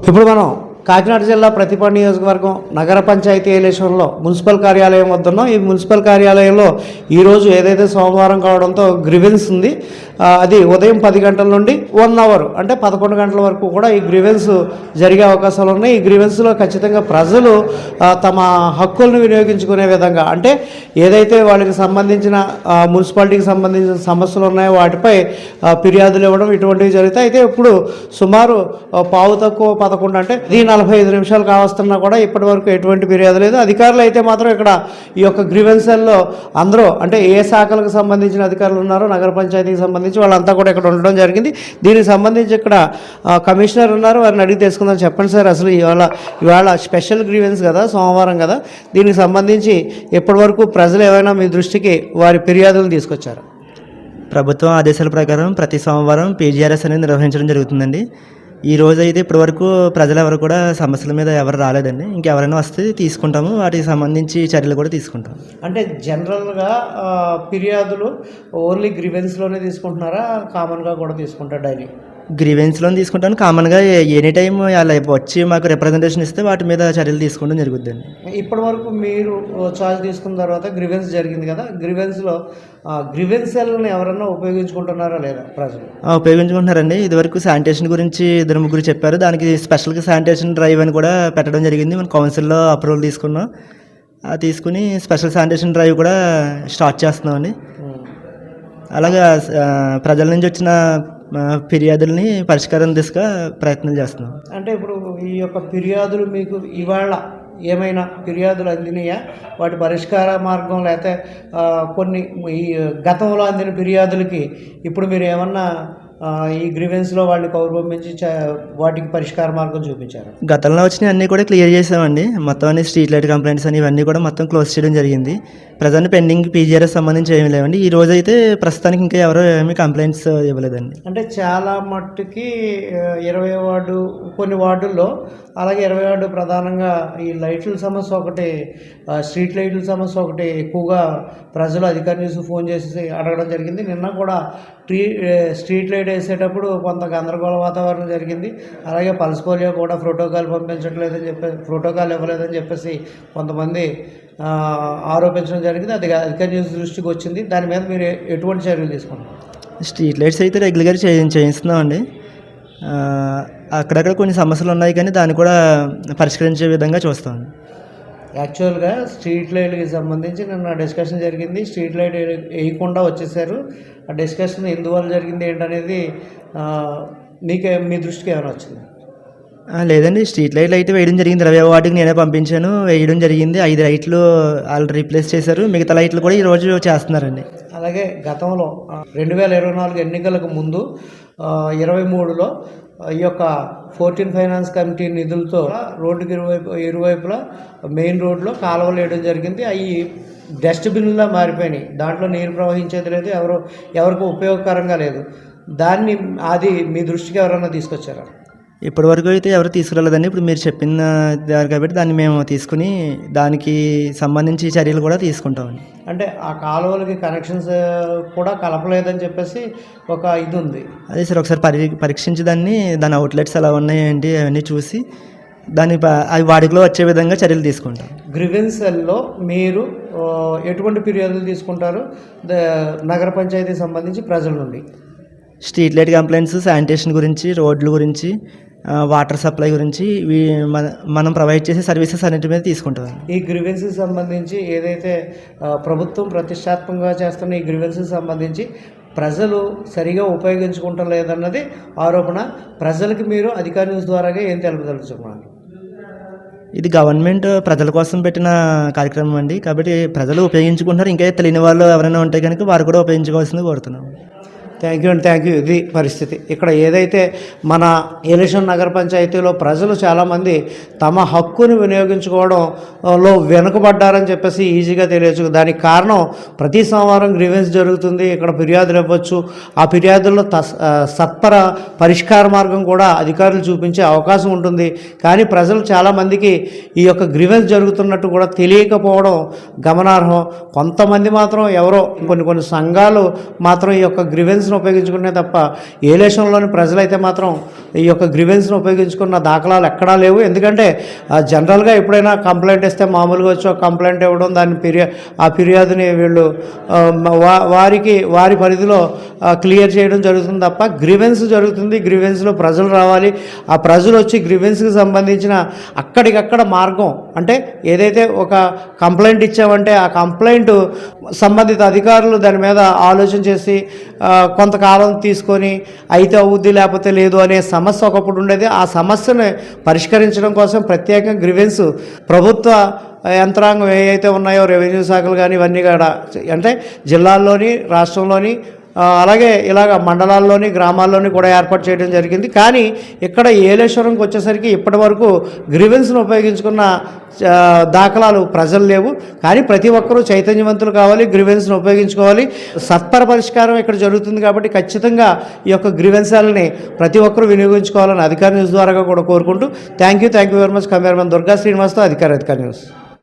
ఇప్పుడు మనం కాకినాడ జిల్లా ప్రతిపాడు నియోజకవర్గం నగర పంచాయతీ ఎలక్షన్లో మున్సిపల్ కార్యాలయం వద్ద ఉన్నాం. ఈ మున్సిపల్ కార్యాలయంలో ఈరోజు ఏదైతే సోమవారం కావడంతో గ్రీవెన్స్ ఉంది. అది ఉదయం 10 గంటల నుండి 1 అవర్ అంటే 11 గంటల వరకు కూడా ఈ గ్రీవెన్స్ జరిగే అవకాశాలు ఉన్నాయి. ఈ గ్రీవెన్స్లో ఖచ్చితంగా ప్రజలు తమ హక్కులను వినియోగించుకునే విధంగా, అంటే ఏదైతే వాళ్ళకి సంబంధించిన మున్సిపాలిటీకి సంబంధించిన సమస్యలు ఉన్నాయో వాటిపై ఫిర్యాదులు ఇవ్వడం ఇటువంటివి జరుగుతాయి. అయితే ఇప్పుడు సుమారు పావు తక్కువ 11 అంటే 45 నిమిషాలు కావస్తున్నా కూడా ఇప్పటి వరకు ఎటువంటి ఫిర్యాదు లేదు. అధికారులు అయితే మాత్రం ఇక్కడ ఈ యొక్క గ్రీవెన్సల్లో అందరూ, అంటే ఏ శాఖలకు సంబంధించిన అధికారులు ఉన్నారో నగర పంచాయతీకి సంబంధించి వాళ్ళంతా కూడా ఇక్కడ ఉండడం జరిగింది. దీనికి సంబంధించి ఇక్కడ కమిషనర్ ఉన్నారు, వారిని అడిగి తెలుసుకుందాం. చెప్పండి సార్, అసలు ఇవాళ స్పెషల్ గ్రీవెన్స్ కదా, సోమవారం కదా, దీనికి సంబంధించి ఇప్పటి వరకు ప్రజలు ఏమైనా మీ దృష్టికి వారి ఫిర్యాదులను తీసుకొచ్చారు? ప్రభుత్వం ఆదేశాల ప్రకారం ప్రతి సోమవారం పీజీఆర్ఎస్ అనేది నిర్వహించడం జరుగుతుందండి. ఈ రోజు అయితే ఇప్పటి వరకు ప్రజలు ఎవరు కూడా సమస్యల మీద ఎవరు రాలేదండి. ఇంకెవరైనా వస్తే తీసుకుంటాము, వాటికి సంబంధించి చర్యలు కూడా తీసుకుంటాం. అంటే జనరల్గా ఫిర్యాదులు ఓన్లీ గ్రీవెన్స్లోనే తీసుకుంటున్నారా, కామన్గా కూడా తీసుకుంటారా? డైలీ గ్రీవెన్స్లో తీసుకుంటాను. కామన్గా ఎనీ టైం అలా వచ్చి మాకు రిప్రజెంటేషన్ ఇస్తే వాటి మీద చర్యలు తీసుకోవడం జరుగుతుందండి. ఇప్పటి వరకు మీరు చార్జ్ తీసుకున్న తర్వాత గ్రీవెన్స్ జరిగింది కదా, గ్రీవెన్స్లో గ్రీవెన్స్ సెల్ని ఎవరన్నా ఉపయోగించుకుంటున్నారా లేదా ప్రజలు? ఉపయోగించుకుంటున్నారండి. ఇదివరకు శానిటేషన్ గురించి 2-3 చెప్పారు. దానికి స్పెషల్గా శానిటేషన్ డ్రైవ్ అని కూడా పెట్టడం జరిగింది. మన కౌన్సిల్లో అప్రూవల్ తీసుకున్నాం. తీసుకుని స్పెషల్ శానిటేషన్ డ్రైవ్ కూడా స్టార్ట్ చేస్తున్నామండి. అలాగా ప్రజల నుంచి వచ్చిన ఫిర్యాదుల్ని పరిష్కారం దిశగా ప్రయత్నం చేస్తున్నాం. అంటే ఇప్పుడు ఈ యొక్క ఫిర్యాదులు మీకు ఇవాళ ఏమైనా ఫిర్యాదులు అందినాయా? వాటి పరిష్కార మార్గం, లేకపోతే కొన్ని ఈ గతంలో అందిన ఫిర్యాదులకి ఇప్పుడు మీరు ఏమన్నా ఈ గ్రీవెన్స్లో వాళ్ళని కౌరు పంపించి వాటికి పరిష్కార మార్గం చూపించారు? గతంలో వచ్చిన అన్నీ కూడా క్లియర్ చేసామండి. మొత్తం అన్ని స్ట్రీట్ లైట్ కంప్లైంట్స్ అని ఇవన్నీ కూడా మొత్తం క్లోజ్ చేయడం జరిగింది. ప్రజెంట్ పెండింగ్ పీజీఆర్ఎస్ సంబంధించి ఏమీ లేవండి. ఈ రోజు అయితే ప్రస్తుతానికి ఇంకా ఎవరో ఏమీ కంప్లైంట్స్ ఇవ్వలేదండి. అంటే చాలా మట్టుకి 20 వార్డు, కొన్ని వార్డుల్లో, అలాగే 20 వార్డు ప్రధానంగా ఈ లైట్ల సమస్య ఒకటి, స్ట్రీట్ లైట్ల సమస్య ఒకటి ఎక్కువగా ప్రజలు అధికారి న్యూస్ ఫోన్ చేసి అడగడం జరిగింది. నిన్న కూడా స్ట్రీట్ లైట్ వేసేటప్పుడు కొంత గందరగోళ వాతావరణం జరిగింది. అలాగే పల్స్ పోలియో కూడా ప్రోటోకాల్ పంపించట్లేదని ప్రోటోకాల్ ఇవ్వలేదని చెప్పేసి కొంతమంది ఆరోపించడం జరిగింది. అది అధికారి న్యూస్ దృష్టికి వచ్చింది. దాని మీద మీరు ఎటువంటి చర్యలు తీసుకుంటారు? స్ట్రీట్ లైట్స్ అయితే రెగ్యులర్గా చేయిస్తున్నామండి. అక్కడక్కడ కొన్ని సమస్యలు ఉన్నాయి, కానీ దాన్ని కూడా పరిష్కరించే విధంగా చూస్తామండి. యాక్చువల్గా స్ట్రీట్ లైట్కి సంబంధించి నిన్న డిస్కషన్ జరిగింది. స్ట్రీట్ లైట్ వేయకుండా వచ్చేసారు. ఆ డిస్కషన్ ఎందువల్ల జరిగింది ఏంటనేది మీ దృష్టికి ఏమైనా వచ్చింది? లేదండి, స్ట్రీట్ లైట్లు అయితే వేయడం జరిగింది. 20 వార్డుకి నేనే పంపించాను, వేయడం జరిగింది. 5 లైట్లు వాళ్ళు రీప్లేస్ చేశారు. మిగతా లైట్లు కూడా ఈరోజు చేస్తున్నారండి. అలాగే గతంలో 2024 ఎన్నికలకు ముందు 23లో ఈ యొక్క 14 ఫైనాన్స్ కమిటీ నిధులతో రోడ్డుకి ఇరువైపులా మెయిన్ రోడ్లో కాలువలు వేయడం జరిగింది. అవి డస్ట్బిన్లా మారిపోయినాయి. దాంట్లో నీరు ప్రవహించేది లేదు, ఎవరికి ఉపయోగకరంగా లేదు. అది మీ దృష్టికి ఎవరైనా తీసుకొచ్చారా? ఇప్పటి వరకు అయితే ఎవరు తీసుకురాలేదండి. ఇప్పుడు మీరు చెప్పిన దాని కాబట్టి దాన్ని మేము తీసుకుని దానికి సంబంధించి చర్యలు కూడా తీసుకుంటామండి. అంటే ఆ కాలువలకి కనెక్షన్స్ కూడా కలపలేదని చెప్పేసి ఒక ఇది ఉంది. అదే సార్, ఒకసారి పరీక్షించి దాని అవుట్లెట్స్ ఎలా ఉన్నాయి ఏంటి అవన్నీ చూసి అవి వాడికలో వచ్చే విధంగా చర్యలు తీసుకుంటాం. గ్రీవెన్స్లో మీరు ఎటువంటి ఫిర్యాదులు తీసుకుంటారు నగర పంచాయతీ సంబంధించి ప్రజల నుండి? స్ట్రీట్ లైట్ కంప్లైంట్స్, శానిటేషన్ గురించి, రోడ్ల గురించి, వాటర్ సప్లై గురించి మనం ప్రొవైడ్ చేసే సర్వీసెస్ అన్నింటి మీద తీసుకుంటాం. ఈ గ్రీవెన్స్కి సంబంధించి ఏదైతే ప్రభుత్వం ప్రతిష్టాత్మకంగా చేస్తున్న ఈ గ్రీవెన్స్కి సంబంధించి ప్రజలు సరిగా ఉపయోగించుకుంటం లేదన్నది ఆరోపణ. ప్రజలకి మీరు అధికారి న్యూస్ ద్వారాగా ఏం తెలుపుదలుచుకున్నారు? ఇది గవర్నమెంట్ ప్రజల కోసం పెట్టిన కార్యక్రమం అండి. కాబట్టి ప్రజలు ఉపయోగించుకుంటున్నారు. ఇంకా తెలియని వాళ్ళు ఎవరైనా ఉంటే కనుక వారు కూడా ఉపయోగించుకోవాల్సింది కోరుతున్నాం. థ్యాంక్ యూ అండి, థ్యాంక్ యూ. ఇది పరిస్థితి ఇక్కడ ఏదైతే మన ఏలేశ్వరం నగర పంచాయతీలో ప్రజలు చాలామంది తమ హక్కుని వినియోగించుకోవడంలో వెనుకబడ్డారని చెప్పేసి ఈజీగా తెలియచ్చు. దానికి కారణం ప్రతి సోమవారం గ్రీవెన్స్ జరుగుతుంది, ఇక్కడ ఫిర్యాదులు ఇవ్వచ్చు. ఆ ఫిర్యాదుల్లో సత్వర పరిష్కార మార్గం కూడా అధికారులు చూపించే అవకాశం ఉంటుంది. కానీ ప్రజలు చాలామందికి ఈ యొక్క గ్రీవెన్స్ జరుగుతున్నట్టు కూడా తెలియకపోవడం గమనార్హం. కొంతమంది మాత్రం ఎవరో కొన్ని సంఘాలు మాత్రం ఈ యొక్క గ్రీవెన్స్ను ఉపయోగించుకునే తప్ప ఏలేశ్వరంలోని ప్రజలైతే మాత్రం ఈ యొక్క గ్రీవెన్స్ను ఉపయోగించుకున్న దాఖలాలు ఎక్కడా లేవు. ఎందుకంటే జనరల్గా ఎప్పుడైనా కంప్లైంట్ ఇస్తే మామూలుగా వచ్చి ఒక కంప్లైంట్ ఇవ్వడం, దాన్ని ఆ ఫిర్యాదుని వీళ్ళు వారి పరిధిలో క్లియర్ చేయడం జరుగుతుంది తప్ప గ్రీవెన్స్ జరుగుతుంది. గ్రీవెన్స్లో ప్రజలు రావాలి, ఆ ప్రజలు వచ్చి గ్రీవెన్స్కి సంబంధించిన అక్కడికక్కడ మార్గం అంటే ఏదైతే ఒక కంప్లైంట్ ఇచ్చామంటే ఆ కంప్లైంట్ సంబంధిత అధికారులు దాని మీద ఆలోచన చేసి కొంతకాలం తీసుకొని అయితే అవుద్ది లేకపోతే లేదు అనే సమస్య ఒకప్పుడు ఉండేది. ఆ సమస్యను పరిష్కరించడం కోసం ప్రత్యేకంగా గ్రీవెన్స్ ప్రభుత్వ యంత్రాంగం ఏవైతే ఉన్నాయో రెవెన్యూ శాఖలు కానీ ఇవన్నీ కూడా అంటే జిల్లాల్లోని రాష్ట్రంలోని అలాగే ఇలాగ మండలాల్లోని గ్రామాల్లోని కూడా ఏర్పాటు చేయడం జరిగింది. కానీ ఇక్కడ ఏలేశ్వరంకి వచ్చేసరికి ఇప్పటి వరకు గ్రీవెన్స్ను ఉపయోగించుకున్న దాఖలాలు ప్రజలు లేవు. కానీ ప్రతి ఒక్కరూ చైతన్యవంతులు కావాలి, గ్రీవెన్స్ను ఉపయోగించుకోవాలి. సత్వర పరిష్కారం ఇక్కడ జరుగుతుంది కాబట్టి ఖచ్చితంగా ఈ యొక్క గ్రీవెన్సాలని ప్రతి ఒక్కరూ వినియోగించుకోవాలని అధికార న్యూస్ ద్వారా కూడా కోరుకుంటూ thank you very much. Cameraman Durga శ్రీనివాస్తో అధికార న్యూస్.